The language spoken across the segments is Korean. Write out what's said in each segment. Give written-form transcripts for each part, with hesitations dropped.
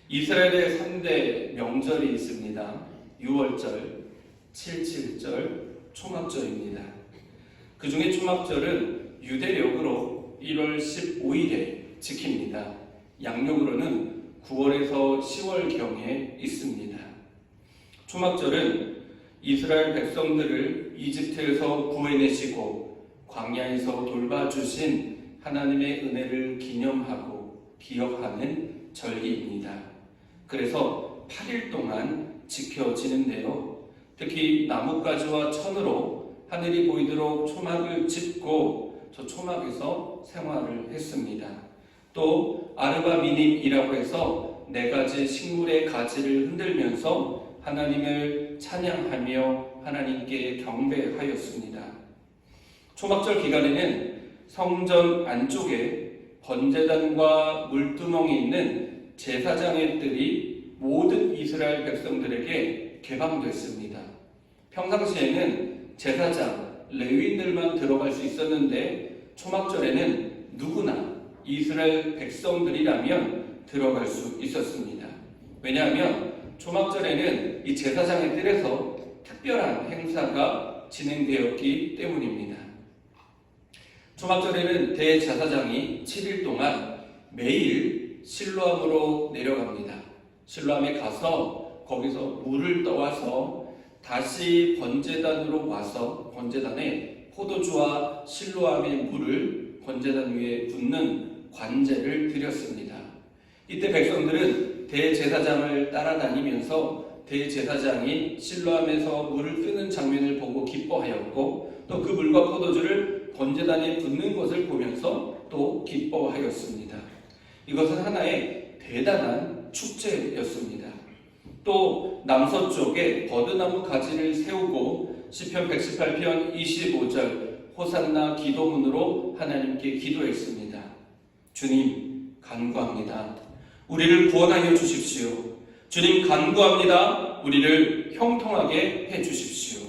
이스라엘의 3대 명절이 있습니다. 6월절, 7.7절, 초막절입니다. 그 중에 초막절은 유대력으로 1월 15일에 지킵니다. 양력으로는 9월에서 10월경에 있습니다. 초막절은 이스라엘 백성들을 이집트에서 구해내시고 광야에서 돌봐주신 하나님의 은혜를 기념하고 기억하는 절기입니다. 그래서 8일 동안 지켜지는데요. 특히 나뭇가지와 천으로 하늘이 보이도록 초막을 짓고 저 초막에서 생활을 했습니다. 또 아르바미님이라고 해서 4가지 식물의 가지를 흔들면서 하나님을 찬양하며 하나님께 경배하였습니다. 초막절 기간에는 성전 안쪽에 번제단과 물두멍이 있는 제사장의 뜰이 모든 이스라엘 백성들에게 개방됐습니다. 평상시에는 제사장, 레위인들만 들어갈 수 있었는데 초막절에는 누구나 이스라엘 백성들이라면 들어갈 수 있었습니다. 왜냐하면 초막절에는 이 제사장의 뜰에서 특별한 행사가 진행되었기 때문입니다. 초막절에는 대제사장이 7일 동안 매일 실로암으로 내려갑니다. 실로암에 가서 거기서 물을 떠와서 다시 번제단으로 와서 번제단에 포도주와 실로암의 물을 번제단 위에 붓는 관제를 드렸습니다. 이때 백성들은 대제사장을 따라다니면서 대제사장이 실로암에서 물을 뜨는 장면을 보고 기뻐하였고 또 그 물과 포도주를 번제단에 붓는 것을 보면서 또 기뻐하였습니다. 이것은 하나의 대단한 축제였습니다. 또 남서쪽에 버드나무 가지를 세우고 시편 118편 25절 호산나 기도문으로 하나님께 기도했습니다. 주님 간구합니다. 우리를 구원하여 주십시오. 주님 간구합니다. 우리를 형통하게 해주십시오.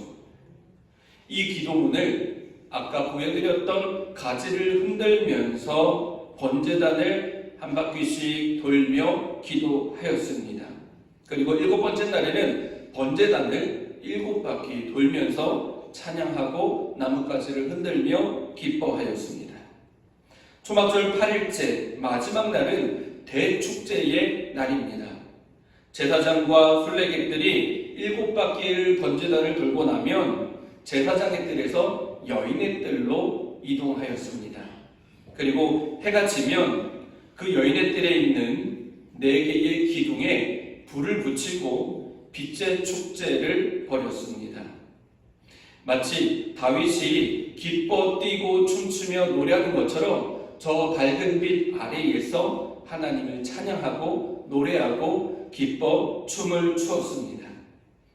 이 기도문을 아까 보여드렸던 가지를 흔들면서 번제단을 한 바퀴씩 돌며 기도하였습니다. 그리고 7번째 날에는 번제단을 7바퀴 돌면서 찬양하고 나뭇가지를 흔들며 기뻐하였습니다. 초막절 8일째 마지막 날은 대축제의 날입니다. 제사장과 순례객들이 7바퀴를 번제단을 돌고 나면 제사장의 뜰에서 여인의 뜰로 이동하였습니다. 그리고 해가 지면 그 여인의 뜰에 있는 4개의 기둥에 불을 붙이고 빛의 축제를 벌였습니다. 마치 다윗이 기뻐 뛰고 춤추며 노래하는 것처럼 저 밝은 빛 아래에서 하나님을 찬양하고 노래하고 기뻐 춤을 추었습니다.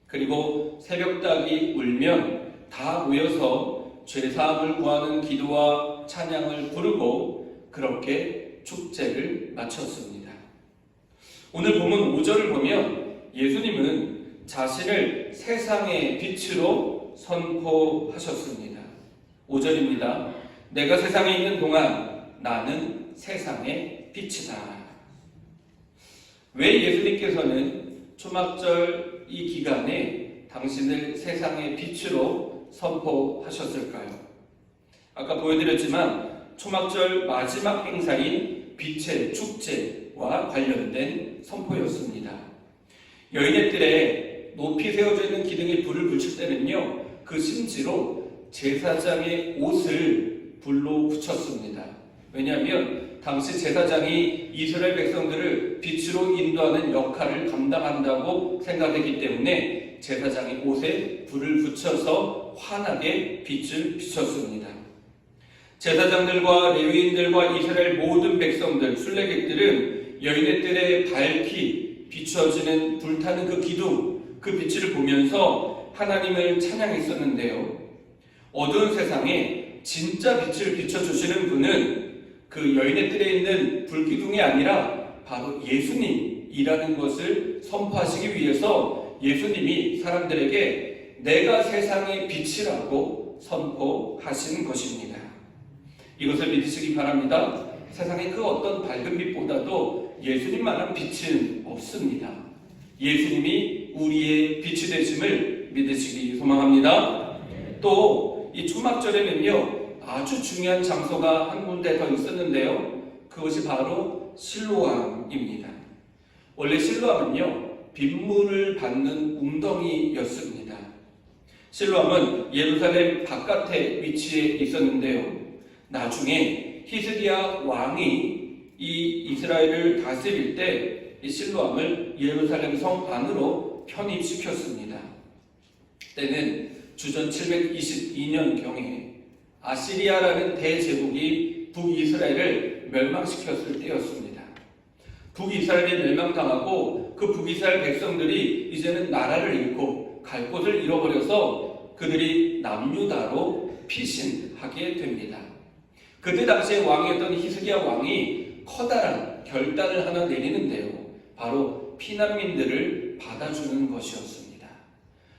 그리고 새벽닭이 울면 다 모여서 죄사함을 구하는 기도와 찬양을 부르고 그렇게 축제를 마쳤습니다. 오늘 본문 5절을 보면 예수님은 자신을 세상의 빛으로 선포하셨습니다. 5절입니다. 내가 세상에 있는 동안 나는 세상의 빛이다. 왜 예수님께서는 초막절 이 기간에 당신을 세상의 빛으로 선포하셨을까요? 아까 보여드렸지만 초막절 마지막 행사인 빛의 축제와 관련된 선포였습니다. 여인의 뜰에 높이 세워져 있는 기둥에 불을 붙일 때는요, 그 심지로 제사장의 옷을 불로 붙였습니다. 왜냐하면 당시 제사장이 이스라엘 백성들을 빛으로 인도하는 역할을 감당한다고 생각했기 때문에 제사장의 옷에 불을 붙여서 환하게 빛을 비췄습니다. 제사장들과 레위인들과 이스라엘 모든 백성들, 순례객들은 여인의 뜰에 밝히 비추어지는 불타는 그 기둥, 그 빛을 보면서 하나님을 찬양했었는데요. 어두운 세상에 진짜 빛을 비춰주시는 분은 그 여인의 뜰에 있는 불기둥이 아니라 바로 예수님이었습니다. 빛이라는 것을 선포하시기 위해서 예수님이 사람들에게 내가 세상의 빛이라고 선포하신 것입니다. 이것을 믿으시기 바랍니다. 세상의 그 어떤 밝은 빛보다도 예수님만한 빛은 없습니다. 예수님이 우리의 빛이 되심을 믿으시기 소망합니다. 또 이 초막절에는요, 아주 중요한 장소가 한 군데 더 있었는데요. 그것이 바로 실로암입니다. 원래 실로암은요, 빗물을 받는 웅덩이였습니다. 실로암은 예루살렘 바깥에 위치해 있었는데요. 나중에 히스기야 왕이 이 이스라엘을 다스릴 때 이 실로암을 예루살렘 성 안으로 편입시켰습니다. 때는 주전 722년경에 아시리아라는 대제국이 북이스라엘을 멸망시켰을 때였습니다. 북이스라엘이 멸망당하고 그 북이스라엘 백성들이 이제는 나라를 잃고 갈 곳을 잃어버려서 그들이 남유다로 피신하게 됩니다. 그때 당시에 왕이었던 히스기야 왕이 커다란 결단을 하나 내리는데요. 바로 피난민들을 받아주는 것이었습니다.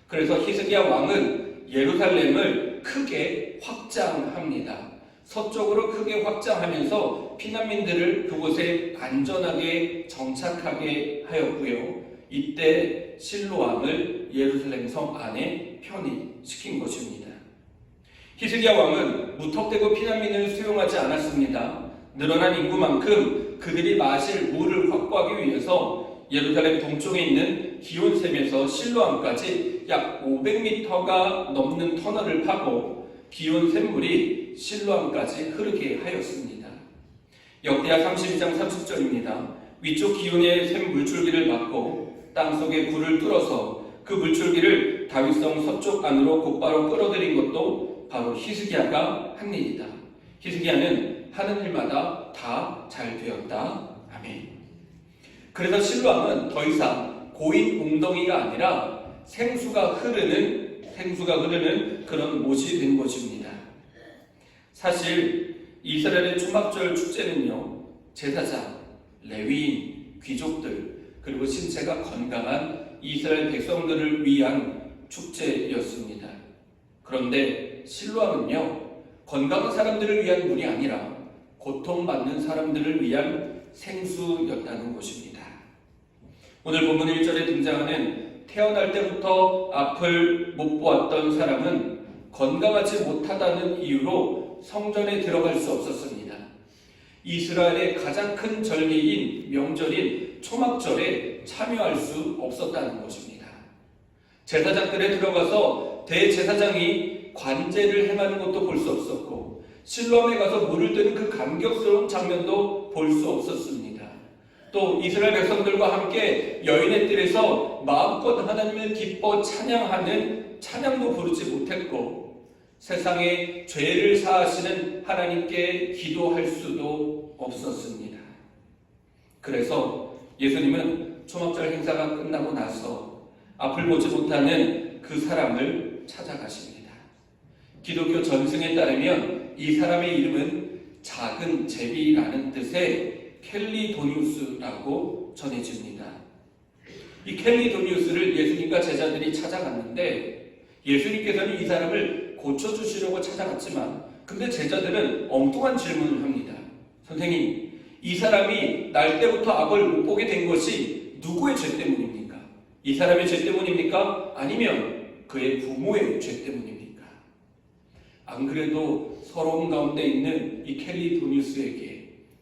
그래서 히스기야 왕은 예루살렘을 크게 확장합니다. 서쪽으로 크게 확장하면서 피난민들을 그곳에 안전하게 정착하게 하였고요. 이때 실로암을 예루살렘 성 안에 편입시킨 것입니다. 히스기야 왕은 무턱대고 피난민을 수용하지 않았습니다. 늘어난 인구만큼 그들이 마실 물을 확보하기 위해서 예루살렘 동쪽에 있는 기온샘에서 실로암까지 약 500m가 넘는 터널을 파고 기온 샘물이 실로암까지 흐르게 하였습니다. 역대하 32장 30절입니다. 위쪽 기온의 샘 물줄기를 막고 땅속에 굴을 뚫어서 그 물줄기를 다윗성 서쪽 안으로 곧바로 끌어들인 것도 바로 히스기야가 한 일이다. 히스기야는 하는 일마다 다 잘 되었다. 아멘. 그래서 실로암은 더 이상 고인 웅덩이가 아니라 생수가 흐르는 그런 못이 된 것입니다. 사실 이스라엘의 초막절 축제는요, 제사장, 레위인, 귀족들, 그리고 신체가 건강한 이스라엘 백성들을 위한 축제였습니다. 그런데 실로암은요, 건강한 사람들을 위한 물이 아니라 고통받는 사람들을 위한 생수였다는 것입니다. 오늘 본문 1절에 등장하는 태어날 때부터 앞을 못 보았던 사람은 건강하지 못하다는 이유로 성전에 들어갈 수 없었습니다. 이스라엘의 가장 큰 절기인 명절인 초막절에 참여할 수 없었다는 것입니다. 제사장들에 들어가서 대제사장이 관제를 행하는 것도 볼 수 없었고 실로암에 가서 물을 뜨는 그 감격스러운 장면도 볼 수 없었습니다. 또 이스라엘 백성들과 함께 여인의 뜰에서 마음껏 하나님을 기뻐 찬양하는 찬양도 부르지 못했고 세상의 죄를 사하시는 하나님께 기도할 수도 없었습니다. 그래서 예수님은 초막절 행사가 끝나고 나서 앞을 보지 못하는 그 사람을 찾아가십니다. 기독교 전승에 따르면 이 사람의 이름은 작은 제비라는 뜻의 켈리도니우스라고 전해집니다. 이 켈리도니우스를 예수님과 제자들이 찾아갔는데 예수님께서는 이 사람을 고쳐주시려고 찾아갔지만 근데 제자들은 엉뚱한 질문을 합니다. 선생님, 이 사람이 날 때부터 악을 못 보게 된 것이 누구의 죄 때문입니까? 이 사람의 죄 때문입니까? 아니면 그의 부모의 죄 때문입니까? 안 그래도 서러움 가운데 있는 이 켈리도니우스에게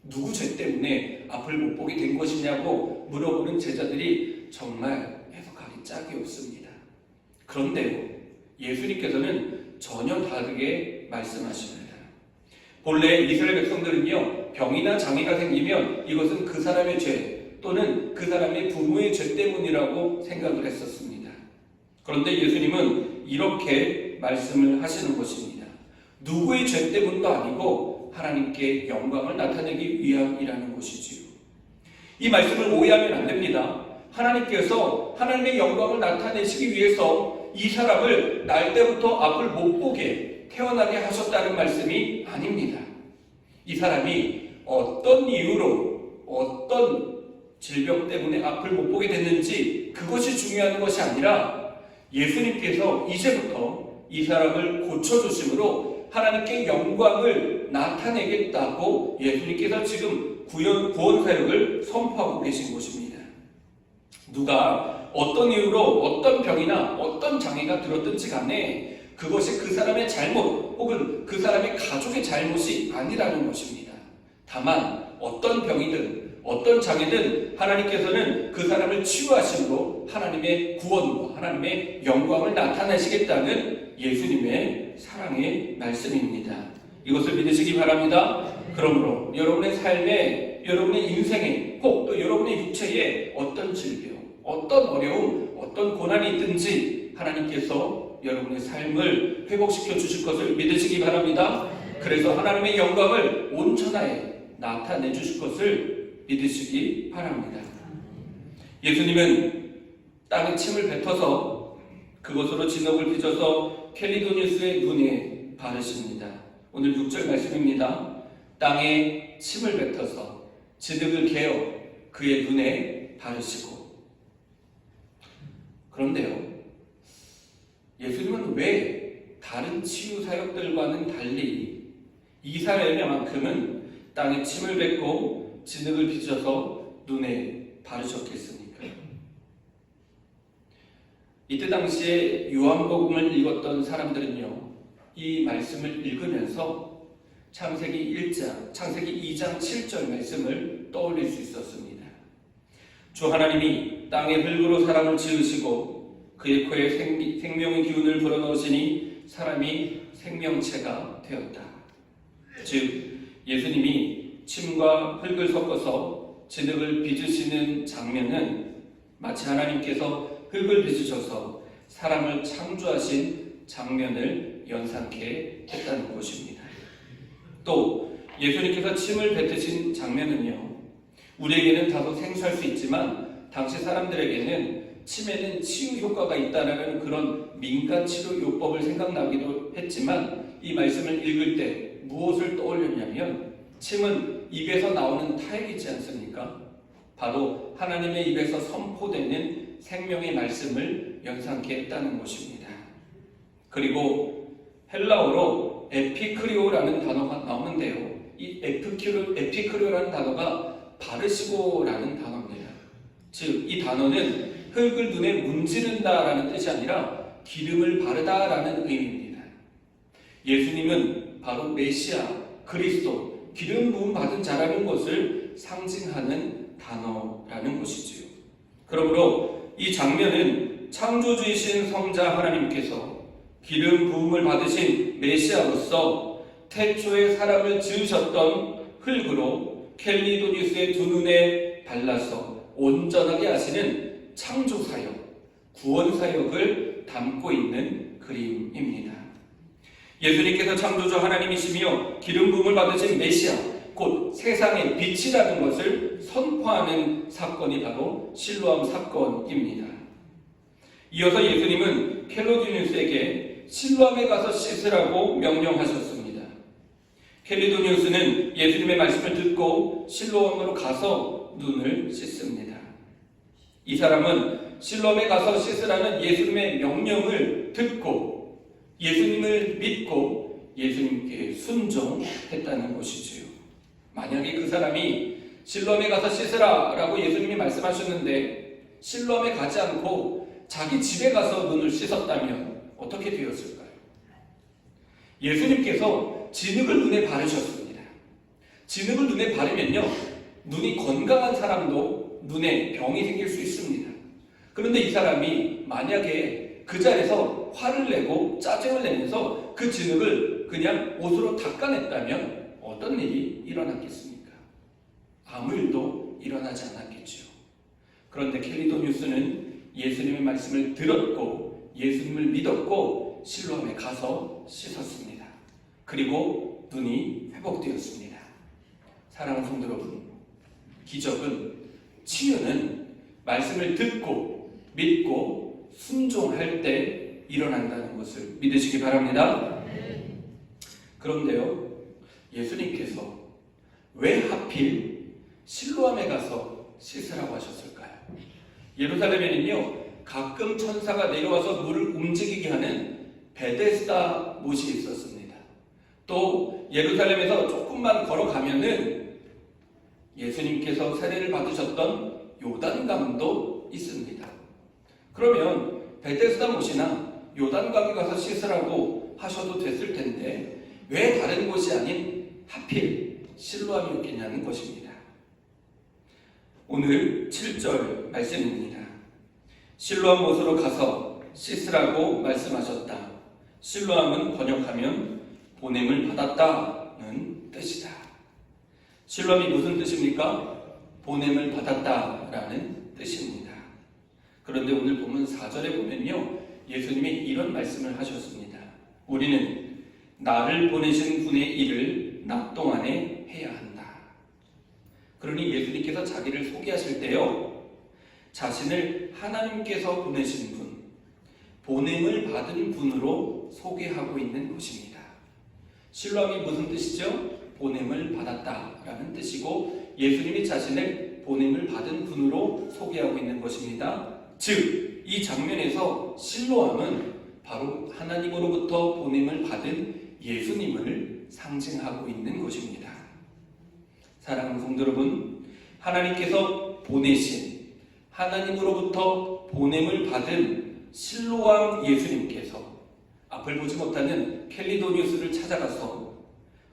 누구 죄 때문에 앞을 못 보게 된 것이냐고 물어보는 제자들이 정말 해석하기 짝이 없습니다. 그런데요, 예수님께서는 전혀 다르게 말씀하십니다. 본래 이스라엘 백성들은요, 병이나 장애가 생기면 이것은 그 사람의 죄 또는 그 사람의 부모의 죄 때문이라고 생각을 했었습니다. 그런데 예수님은 이렇게 말씀을 하시는 것입니다. 누구의 죄 때문도 아니고 하나님께 영광을 나타내기 위함이라는 것이지요. 이 말씀을 오해하면 안 됩니다. 하나님께서 하나님의 영광을 나타내시기 위해서 이 사람을 날 때부터 앞을 못 보게 태어나게 하셨다는 말씀이 아닙니다. 이 사람이 어떤 이유로 어떤 질병 때문에 앞을 못 보게 됐는지 그것이 중요한 것이 아니라 예수님께서 이제부터 이 사람을 고쳐주심으로 하나님께 영광을 나타내겠다고 예수님께서 지금 구원 사역을 선포하고 계신 것입니다. 누가 어떤 이유로 어떤 병이나 어떤 장애가 들었든지 간에 그것이 그 사람의 잘못 혹은 그 사람의 가족의 잘못이 아니라는 것입니다. 다만 어떤 병이든 어떤 장애든 하나님께서는 그 사람을 치유하심으로 하나님의 구원과 하나님의 영광을 나타내시겠다는 예수님의 사랑의 말씀입니다. 이것을 믿으시기 바랍니다. 그러므로 여러분의 삶에, 여러분의 인생에, 혹 또 여러분의 육체에 어떤 질병, 어떤 어려움, 어떤 고난이 있든지 하나님께서 여러분의 삶을 회복시켜 주실 것을 믿으시기 바랍니다. 그래서 하나님의 영광을 온 천하에 나타내 주실 것을 믿으시기 바랍니다. 예수님은 땅에 침을 뱉어서 그것으로 진흙을 빚어서 켈리도니우스의 눈에 바르십니다. 오늘 6절 말씀입니다. 땅에 침을 뱉어서 진흙을 개어 그의 눈에 바르시고. 그런데요, 예수님은 왜 다른 치유 사역들과는 달리 이 사람만큼은 땅에 침을 뱉고 진흙을 빚어서 눈에 바르셨겠습니까? 이때 당시에 요한복음을 읽었던 사람들은요, 이 말씀을 읽으면서 창세기 2장 7절 말씀을 떠올릴 수 있었습니다. 주 하나님이 땅의 흙으로 사람을 지으시고 그의 코에 생명의 기운을 불어넣으시니 사람이 생명체가 되었다. 즉 예수님이 침과 흙을 섞어서 진흙을 빚으시는 장면은 마치 하나님께서 흙을 빚으셔서 사람을 창조하신 장면을 연상케 했다는 것입니다. 또 예수님께서 침을 뱉으신 장면은요, 우리에게는 다소 생소할 수 있지만 당시 사람들에게는 침에는 치유 효과가 있다는 그런 민간 치료 요법을 생각나기도 했지만 이 말씀을 읽을 때 무엇을 떠올렸냐면 침은 입에서 나오는 타액이지 않습니까? 바로 하나님의 입에서 선포되는 생명의 말씀을 연상케 했다는 것입니다. 그리고 헬라어로 에피크리오라는 단어가 나오는데요, 이 에피크리오라는 단어가 바르시고라는 단어입니다. 즉 이 단어는 흙을 눈에 문지른다라는 뜻이 아니라 기름을 바르다라는 의미입니다. 예수님은 바로 메시아, 그리스도, 기름 부음 받은 자라는 것을 상징하는 단어라는 것이지요. 그러므로 이 장면은 창조주이신 성자 하나님께서 기름 부음을 받으신 메시아로서 태초에 사람을 지으셨던 흙으로 켈리도니우스의 두 눈에 발라서 온전하게 하시는 창조사역, 구원사역을 담고 있는 그림입니다. 예수님께서 창조주 하나님이시며 기름 부음을 받으신 메시아, 곧 세상의 빛이라는 것을 선포하는 사건이 바로 실로암 사건입니다. 이어서 예수님은 켈리도니우스에게 실로암에 가서 씻으라고 명령하셨습니다. 켈리도니우스는 예수님의 말씀을 듣고 실로암으로 가서 눈을 씻습니다. 이 사람은 실로암에 가서 씻으라는 예수님의 명령을 듣고 예수님을 믿고 예수님께 순종했다는 것이지요. 만약에 그 사람이 실로암에 가서 씻으라라고 예수님이 말씀하셨는데 실로암에 가지 않고 자기 집에 가서 눈을 씻었다면 어떻게 되었을까요? 예수님께서 진흙을 눈에 바르셨습니다. 진흙을 눈에 바르면요, 눈이 건강한 사람도 눈에 병이 생길 수 있습니다. 그런데 이 사람이 만약에 그 자리에서 화를 내고 짜증을 내면서 그 진흙을 그냥 옷으로 닦아냈다면 어떤 일이 일어났겠습니까? 아무 일도 일어나지 않았겠죠. 그런데 켈리도니우스는 예수님의 말씀을 들었고 예수님을 믿었고 실로암에 가서 씻었습니다. 그리고 눈이 회복되었습니다. 사랑하는 성도 여러분, 기적은, 치유는 말씀을 듣고 믿고 순종할 때 일어난다는 것을 믿으시기 바랍니다. 그런데요, 예수님께서 왜 하필 실로암에 가서 씻으라고 하셨을까요? 예루살렘에는요, 가끔 천사가 내려와서 물을 움직이게 하는 베데스다 못이 있었습니다. 또 예루살렘에서 조금만 걸어가면은 예수님께서 세례를 받으셨던 요단강도 있습니다. 그러면 베데스다 못이나 요단강에 가서 씻으라고 하셔도 됐을 텐데 왜 다른 곳이 아닌 하필 실로암이었겠냐는 것입니다. 오늘 7절 말씀입니다. 실로암 못으로 가서 씻으라고 말씀하셨다. 실로암은 번역하면 보냄을 받았다는 뜻이다. 실로암이 무슨 뜻입니까? 보냄을 받았다라는 뜻입니다. 그런데 오늘 본문 4절에 보면요, 예수님이 이런 말씀을 하셨습니다. 우리는 나를 보내신 분의 일을 낮 동안에 해야 한다. 그러니 예수님께서 자기를 소개하실 때요, 자신을 하나님께서 보내신 분, 보냄을 받은 분으로 소개하고 있는 것입니다. 실로암이 무슨 뜻이죠? 보냄을 받았다라는 뜻이고 예수님이 자신을 보냄을 받은 분으로 소개하고 있는 것입니다. 즉, 이 장면에서 실로암은 바로 하나님으로부터 보냄을 받은 예수님을 상징하고 있는 것입니다. 사랑하는 성도 여러분, 하나님께서 보내신 하나님으로부터 보냄을 받은 실로암 예수님께서 앞을 보지 못하는 켈리도니우스를 찾아가서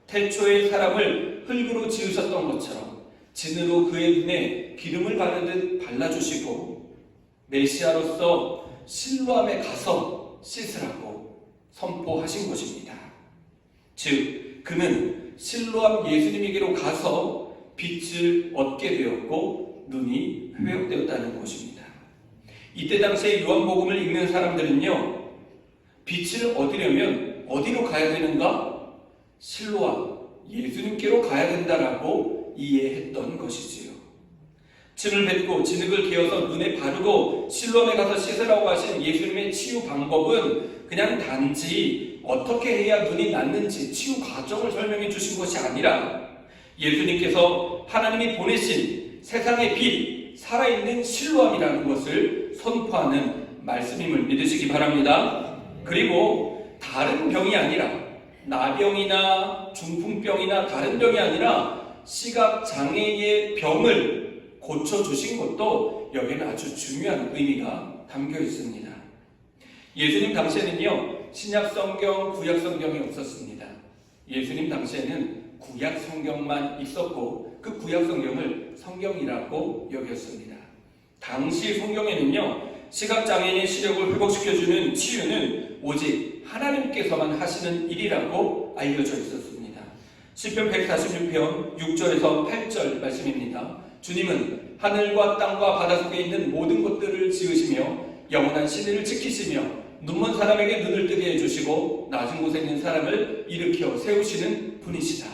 태초에 사람을 흙으로 지으셨던 것처럼 진으로 그의 눈에 기름을 바르듯 발라주시고 메시아로서 실로암에 가서 씻으라고 선포하신 것입니다. 즉, 그는 실로암 예수님에게로 가서 빛을 얻게 되었고 눈이 회복되었다는 것입니다. 이때 당시에 요한복음을 읽는 사람들은요, 빛을 얻으려면 어디로 가야 되는가? 실로암 예수님께로 가야 된다라고 이해했던 것이지요. 침을 뱉고 진흙을 개어서 눈에 바르고 실로암에 가서 씻으라고 하신 예수님의 치유 방법은 그냥 단지 어떻게 해야 눈이 낫는지 치유 과정을 설명해 주신 것이 아니라 예수님께서 하나님이 보내신 세상의 빛, 살아있는 실로암이라는 것을 선포하는 말씀임을 믿으시기 바랍니다. 그리고 다른 병이 아니라 나병이나 중풍병이나 다른 병이 아니라 시각장애의 병을 고쳐주신 것도 여기에는 아주 중요한 의미가 담겨 있습니다. 예수님 당시에는요, 신약성경, 구약성경이 없었습니다. 예수님 당시에는 구약성경만 있었고 그 구약성경을 성경이라고 여겼습니다. 당시 성경에는요, 시각장애인의 시력을 회복시켜주는 치유는 오직 하나님께서만 하시는 일이라고 알려져 있었습니다. 시편 146편 6절에서 8절 말씀입니다. 주님은 하늘과 땅과 바다 속에 있는 모든 것들을 지으시며 영원한 시대를 지키시며 눈먼 사람에게 눈을 뜨게 해주시고 낮은 곳에 있는 사람을 일으켜 세우시는 분이시다.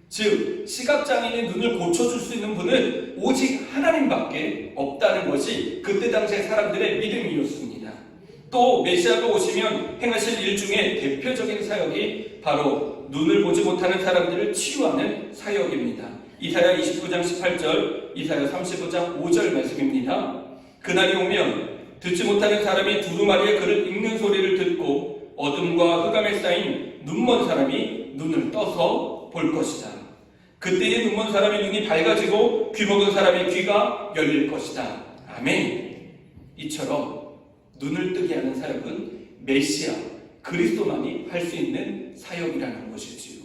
즉, 시각장애인의 눈을 고쳐줄 수 있는 분은 오직 하나님밖에 없다는 것이 그때 당시의 사람들의 믿음이었습니다. 또 메시아가 오시면 행하실 일 중에 대표적인 사역이 바로 눈을 보지 못하는 사람들을 치유하는 사역입니다. 이사야 29장 18절, 이사야 35장 5절 말씀입니다. 그날이 오면 듣지 못하는 사람이 두루마리에 글을 읽는 소리를 듣고 어둠과 흑암에 쌓인 눈먼 사람이 눈을 떠서 볼 것이다. 그때의 눈먼 사람의 눈이 밝아지고 귀먹은 사람의 귀가 열릴 것이다. 아멘. 이처럼 눈을 뜨게 하는 사역은 메시아 그리스도만이 할 수 있는 사역이라는 것이지요.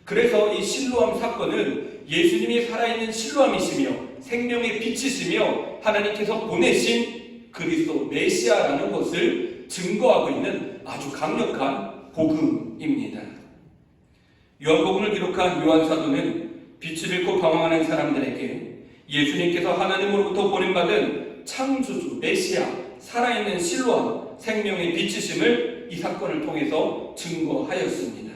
그래서 이 실로암 사건은 예수님이 살아있는 실로암이시며 생명의 빛이시며 하나님께서 보내신 그리스도 메시아라는 것을 증거하고 있는 아주 강력한 복음입니다. 요한복음을 기록한 요한사도는 빛을 잃고 방황하는 사람들에게 예수님께서 하나님으로부터 보냄받은 창조주 메시아 살아있는 실로암 생명의 빛이심을 이 사건을 통해서 증거하였습니다.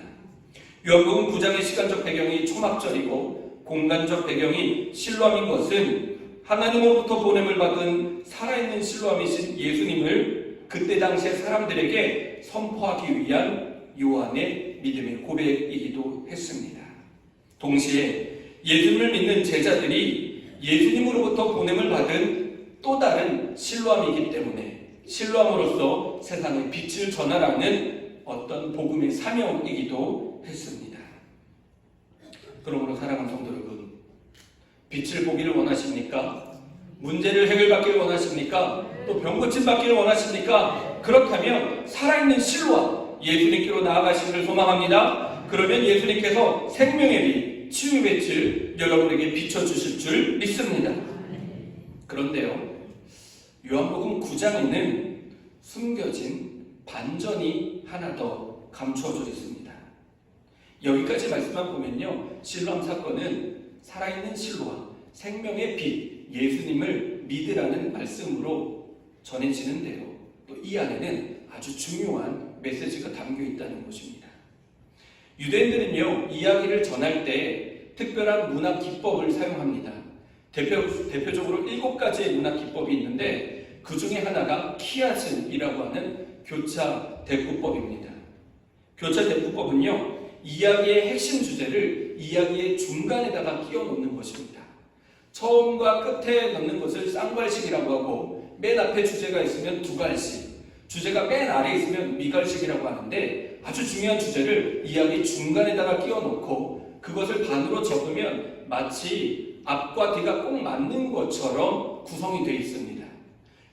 요한복음 9장의 시간적 배경이 초막절이고 공간적 배경이 실로암인 것은 하나님으로부터 보냄을 받은 살아있는 실로암이신 예수님을 그때 당시의 사람들에게 선포하기 위한 요한의 믿음의 고백이기도 했습니다. 동시에 예수님을 믿는 제자들이 예수님으로부터 보냄을 받은 또 다른 실로암이기 때문에 실로암으로서 세상에 빛을 전하라는 어떤 복음의 사명이기도 했습니다. 그러므로 사랑하는 성도 여러분, 빛을 보기를 원하십니까? 문제를 해결받기를 원하십니까? 또 병고침 받기를 원하십니까? 그렇다면 살아있는 실로암 예수님께로 나아가시기를 소망합니다. 그러면 예수님께서 생명의 빛, 치유의 빛을 여러분에게 비춰주실 줄 믿습니다. 그런데요, 요한복음 9장에는 숨겨진 반전이 하나 더 감추어져 있습니다. 여기까지 말씀만 보면요, 실로암 사건은 살아있는 실로암, 생명의 빛, 예수님을 믿으라는 말씀으로 전해지는데요, 또 이 안에는 아주 중요한 메시지가 담겨 있다는 것입니다. 유대인들은요, 이야기를 전할 때 특별한 문학 기법을 사용합니다. 대표적으로 7가지의 문학 기법이 있는데 그 중에 하나가 키아즘이라고 하는 교차 대꾸법입니다. 교차 대꾸법은요, 이야기의 핵심 주제를 이야기의 중간에다가 끼워 넣는 것입니다. 처음과 끝에 넣는 것을 쌍괄식이라고 하고, 맨 앞에 주제가 있으면 두괄식, 주제가 맨 아래에 있으면 미괄식이라고 하는데, 아주 중요한 주제를 이야기 중간에다가 끼워 넣고 그것을 반으로 접으면 마치 앞과 뒤가 꼭 맞는 것처럼 구성이 되어 있습니다.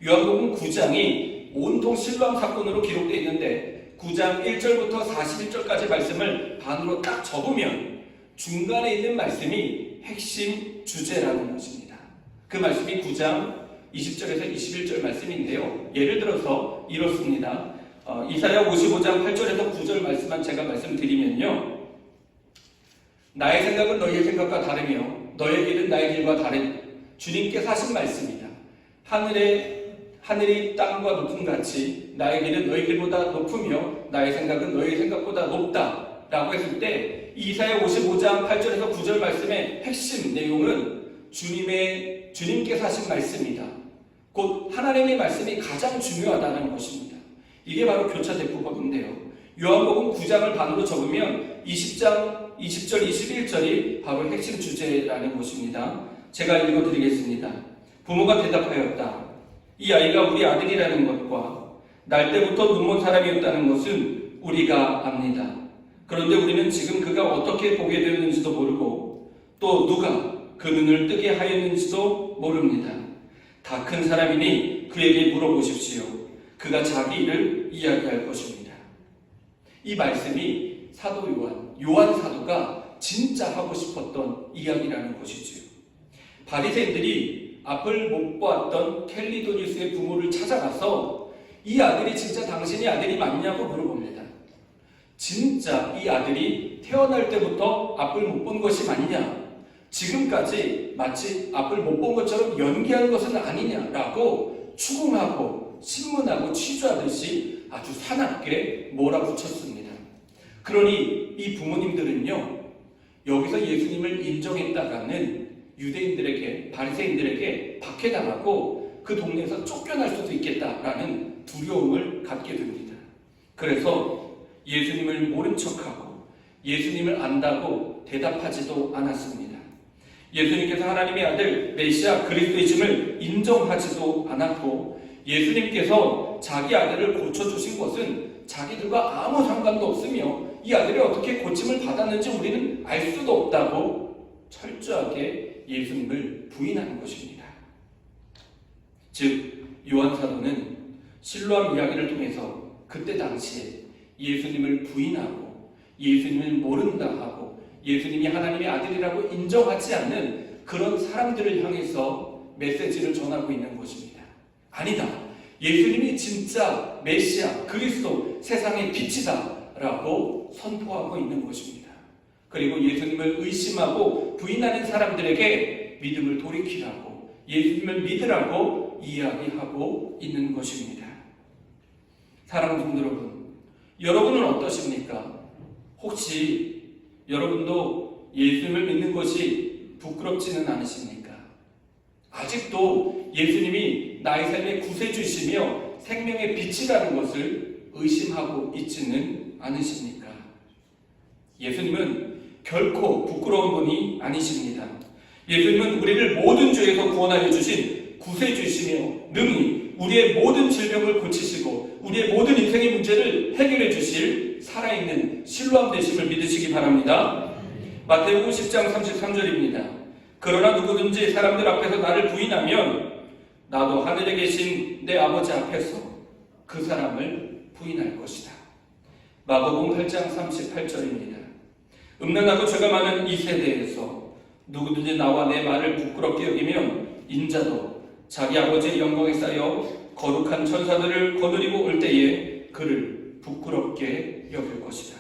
요한복음 9장이 온통 실로암 사건으로 기록되어 있는데 9장 1절부터 41절까지 말씀을 반으로 딱 접으면 중간에 있는 말씀이 핵심 주제라는 것입니다. 그 말씀이 9장 20절에서 21절 말씀인데요, 예를 들어서 이렇습니다. 이사야 55장 8절에서 9절 말씀만 제가 말씀드리면요, 나의 생각은 너희의 생각과 다르며 너의 길은 나의 길과 다른 주님께서 하신 말씀이다. 하늘이 땅과 높음 같이 나의 길은 너희 길보다 높으며 나의 생각은 너희 생각보다 높다 라고 했을 때 이사야 55장 8절에서 9절 말씀의 핵심 내용은 주님께서 하신 말씀이다. 곧 하나님의 말씀이 가장 중요하다는 것입니다. 이게 바로 교차 대꾸법인데요, 요한복음 9장을 반으로 접으면 20장 20절 21절이 바로 핵심 주제라는 것입니다. 제가 읽어드리겠습니다. 부모가 대답하였다. 이 아이가 우리 아들이라는 것과 날 때부터 눈먼 사람이었다는 것은 우리가 압니다. 그런데 우리는 지금 그가 어떻게 보게 되었는지도 모르고 또 누가 그 눈을 뜨게 하였는지도 모릅니다. 다 큰 사람이니 그에게 물어보십시오. 그가 자기 일을 이야기할 것입니다. 이 말씀이 사도 요한 사도가 진짜 하고 싶었던 이야기라는 것이지요. 바리새인들이 앞을 못 보았던 켈리도니스의 부모를 찾아가서 이 아들이 진짜 당신의 아들이 맞냐고 물어봅니다. 진짜 이 아들이 태어날 때부터 앞을 못 본 것이 맞냐? 지금까지 마치 앞을 못 본 것처럼 연기한 것은 아니냐라고 추궁하고 신문하고 취조하듯이 아주 사납게 몰아붙였습니다. 그러니 이 부모님들은요, 여기서 예수님을 인정했다가는 유대인들에게, 바리새인들에게 박해당하고 그 동네에서 쫓겨날 수도 있겠다라는 두려움을 갖게 됩니다. 그래서 예수님을 모른 척하고 예수님을 안다고 대답하지도 않았습니다. 예수님께서 하나님의 아들 메시아 그리스도이심을 인정하지도 않았고, 예수님께서 자기 아들을 고쳐주신 것은 자기들과 아무 상관도 없으며 이 아들이 어떻게 고침을 받았는지 우리는 알 수도 없다고 철저하게 예수님을 부인하는 것입니다. 즉 요한 사도는 실로암 이야기를 통해서 그때 당시에 예수님을 부인하고 예수님을 모른다 하고 예수님이 하나님의 아들이라고 인정하지 않는 그런 사람들을 향해서 메시지를 전하고 있는 것입니다. 아니다, 예수님이 진짜 메시아 그리스도 세상의 빛이다 라고 선포하고 있는 것입니다. 그리고 예수님을 의심하고 부인하는 사람들에게 믿음을 돌이키라고, 예수님을 믿으라고 이야기하고 있는 것입니다. 사랑하는 성도 여러분, 여러분은 어떠십니까? 혹시 여러분도 예수님을 믿는 것이 부끄럽지는 않으십니까? 아직도 예수님이 나의 삶의 구세주이시며 생명의 빛이라는 것을 의심하고 있지는 않으십니까? 예수님은 결코 부끄러운 분이 아니십니다. 예수님은 우리를 모든 죄에서 구원하여 주신 구세주이시며 능히 우리의 모든 질병을 고치시고 우리의 모든 인생의 문제를 해결해 주실 살아있는 실로암 되심을 믿으시기 바랍니다. 마태복음 10장 33절입니다. 그러나 누구든지 사람들 앞에서 나를 부인하면 나도 하늘에 계신 내 아버지 앞에서 그 사람을 부인할 것이다. 마가복음 8장 38절입니다. 음란하고 죄가 많은 이 세대에서 누구든지 나와 내 말을 부끄럽게 여기면 인자도 자기 아버지의 영광에 쌓여 거룩한 천사들을 거느리고 올 때에 그를 부끄럽게 여길 것이다.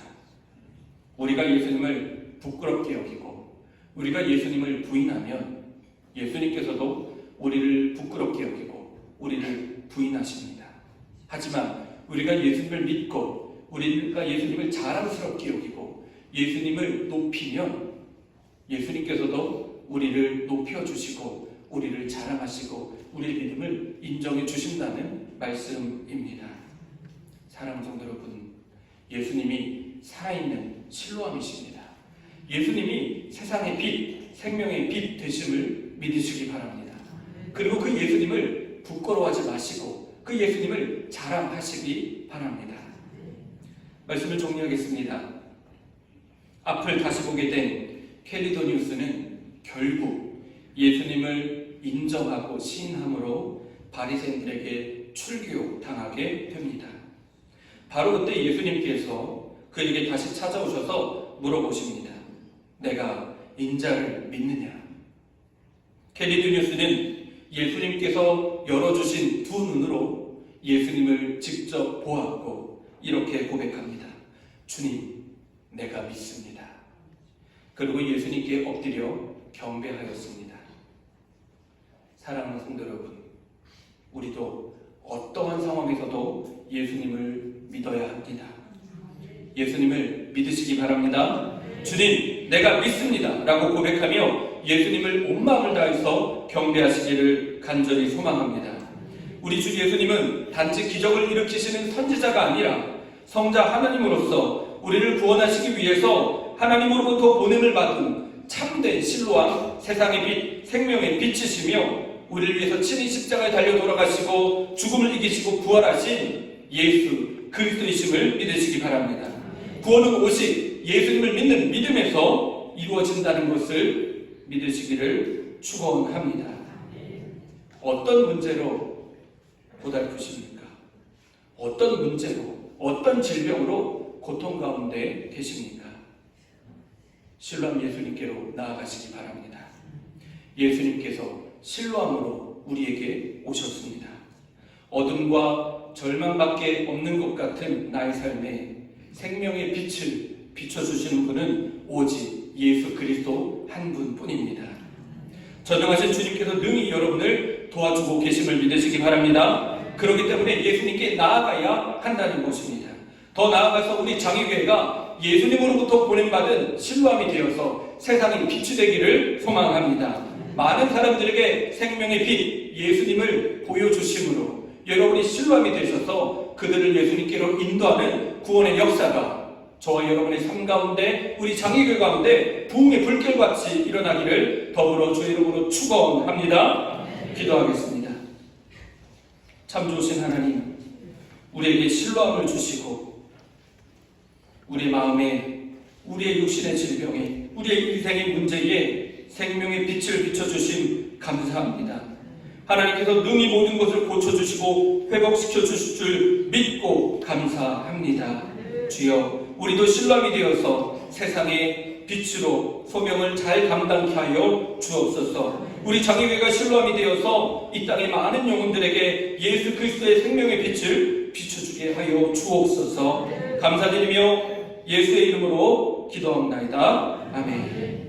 우리가 예수님을 부끄럽게 여기고 우리가 예수님을 부인하면 예수님께서도 우리를 부끄럽게 여기고 우리를 부인하십니다. 하지만 우리가 예수님을 믿고 우리가 예수님을 자랑스럽게 여기고 예수님을 높이면 예수님께서도 우리를 높여주시고 우리를 자랑하시고 우리의 믿음을 인정해 주신다는 말씀입니다. 사랑하는 성도 여러분, 예수님이 살아있는 실로암이십니다. 예수님이 세상의 빛, 생명의 빛 되심을 믿으시기 바랍니다. 그리고 그 예수님을 부끄러워하지 마시고 그 예수님을 자랑하시기 바랍니다. 말씀을 정리하겠습니다. 앞을 다시 보게 된 켈리도니우스는 결국 예수님을 인정하고 시인함으로 바리새인들에게 출교당하게 됩니다. 바로 그때 예수님께서 그에게 다시 찾아오셔서 물어보십니다. 내가 인자를 믿느냐? 켈리도니우스는 예수님께서 열어주신 두 눈으로 예수님을 직접 보았고 이렇게 고백합니다. 주님, 내가 믿습니다. 그리고 예수님께 엎드려 경배하였습니다. 사랑하는 성도 여러분, 우리도 어떠한 상황에서도 예수님을 믿어야 합니다. 예수님을 믿으시기 바랍니다. 주님, 내가 믿습니다 라고 고백하며 예수님을 온 마음을 다해서 경배하시기를 간절히 소망합니다. 우리 주 예수님은 단지 기적을 일으키시는 선지자가 아니라 성자 하나님으로서 우리를 구원하시기 위해서 하나님으로부터 보냄을 받은 참된 실로암, 세상의 빛, 생명의 빛이시며 우리를 위해서 친히 십자가에 달려 돌아가시고 죽음을 이기시고 부활하신 예수 그리스도이심을 믿으시기 바랍니다. 구원은 오직 예수님을 믿는 믿음에서 이루어진다는 것을 믿으시기를 축원합니다. 어떤 문제로 고달프십니까? 어떤 문제로, 어떤 질병으로 고통 가운데 계십니까? 실로암 예수님께로 나아가시기 바랍니다. 예수님께서 실로암으로 우리에게 오셨습니다. 어둠과 절망밖에 없는 것 같은 나의 삶에 생명의 빛을 비춰주시는 분은 오직 예수 그리스도 한 분뿐입니다. 전능하신 주님께서 능히 여러분을 도와주고 계심을 믿으시기 바랍니다. 그렇기 때문에 예수님께 나아가야 한다는 것입니다. 더 나아가서 우리 장의교회가 예수님으로부터 보냄받은 실로암이 되어서 세상의 빛이 되기를 소망합니다. 많은 사람들에게 생명의 빛, 예수님을 보여주심으로 여러분이 실로암이 되셔서 그들을 예수님께로 인도하는 구원의 역사가 저와 여러분의 삶 가운데 우리 장의교회 가운데 부흥의 불길같이 일어나기를 더불어 주의 이름으로 축원합니다. 기도하겠습니다. 참 좋으신 하나님, 우리에게 실로암을 주시고 우리 마음에, 우리의 육신의 질병에, 우리의 인생의 문제에 생명의 빛을 비춰주심 감사합니다. 하나님께서 능히 모든 것을 고쳐주시고 회복시켜 주실 줄 믿고 감사합니다. 주여, 우리도 실로암이 되어서 세상의 빛으로 소명을 잘 감당케 하여 주옵소서. 우리 장의교회가 실로암이 되어서 이 땅의 많은 영혼들에게 예수 그리스도의 생명의 빛을 비춰주게 하여 주옵소서. 감사드리며 예수의 이름으로 기도합니다. 아멘.